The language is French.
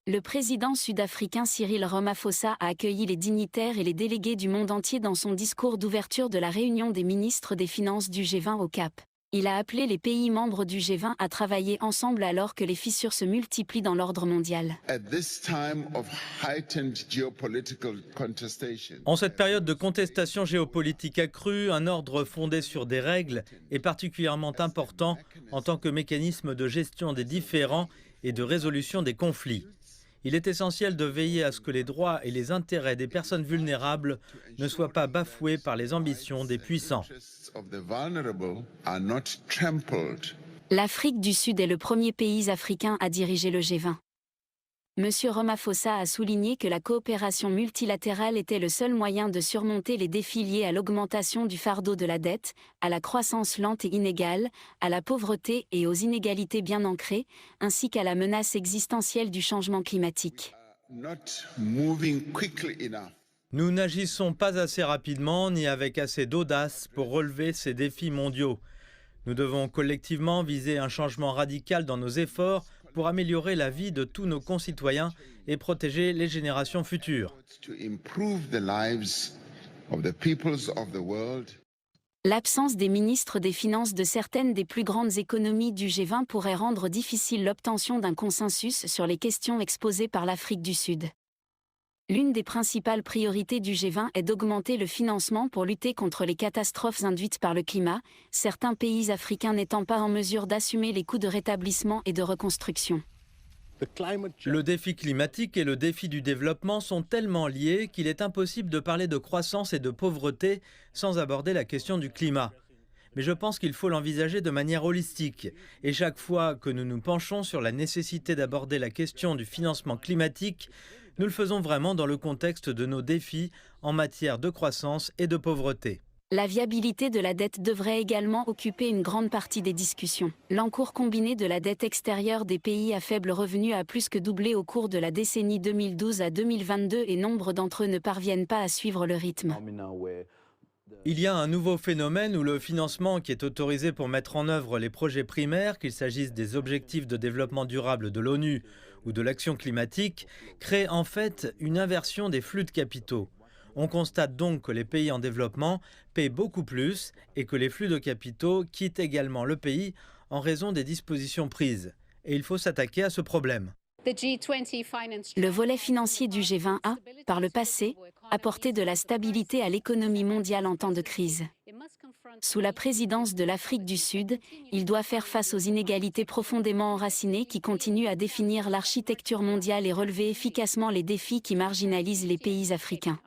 Le président sud-africain Cyril Ramaphosa a accueilli les dignitaires et les délégués du monde entier dans son discours d'ouverture de la réunion des ministres des Finances du G20 au Cap. Il a appelé les pays membres du G20 à travailler ensemble alors que les fissures se multiplient dans l'ordre mondial. En cette période de contestation géopolitique accrue, un ordre fondé sur des règles est particulièrement important en tant que mécanisme de gestion des différends et de résolution des conflits. Il est essentiel de veiller à ce que les droits et les intérêts des personnes vulnérables ne soient pas bafoués par les ambitions des puissants. L'Afrique du Sud est le premier pays africain à diriger le G20. Monsieur Ramaphosa a souligné que la coopération multilatérale était le seul moyen de surmonter les défis liés à l'augmentation du fardeau de la dette, à la croissance lente et inégale, à la pauvreté et aux inégalités bien ancrées, ainsi qu'à la menace existentielle du changement climatique. Nous n'agissons pas assez rapidement ni avec assez d'audace pour relever ces défis mondiaux. Nous devons collectivement viser un changement radical dans nos efforts pour améliorer la vie de tous nos concitoyens et protéger les générations futures. L'absence des ministres des Finances de certaines des plus grandes économies du G20 pourrait rendre difficile l'obtention d'un consensus sur les questions exposées par l'Afrique du Sud. L'une des principales priorités du G20 est d'augmenter le financement pour lutter contre les catastrophes induites par le climat, certains pays africains n'étant pas en mesure d'assumer les coûts de rétablissement et de reconstruction. Le défi climatique et le défi du développement sont tellement liés qu'il est impossible de parler de croissance et de pauvreté sans aborder la question du climat. Mais je pense qu'il faut l'envisager de manière holistique. Et chaque fois que nous nous penchons sur la nécessité d'aborder la question du financement climatique, nous le faisons vraiment dans le contexte de nos défis en matière de croissance et de pauvreté. La viabilité de la dette devrait également occuper une grande partie des discussions. L'encours combiné de la dette extérieure des pays à faible revenu a plus que doublé au cours de la décennie 2012 à 2022 et nombre d'entre eux ne parviennent pas à suivre le rythme. Il y a un nouveau phénomène où le financement qui est autorisé pour mettre en œuvre les projets primaires, qu'il s'agisse des objectifs de développement durable de l'ONU ou de l'action climatique, crée en fait une inversion des flux de capitaux. On constate donc que les pays en développement paient beaucoup plus et que les flux de capitaux quittent également le pays en raison des dispositions prises. Et il faut s'attaquer à ce problème. Le volet financier du G20 a, par le passé, apporté de la stabilité à l'économie mondiale en temps de crise. Sous la présidence de l'Afrique du Sud, il doit faire face aux inégalités profondément enracinées qui continuent à définir l'architecture mondiale et relever efficacement les défis qui marginalisent les pays africains.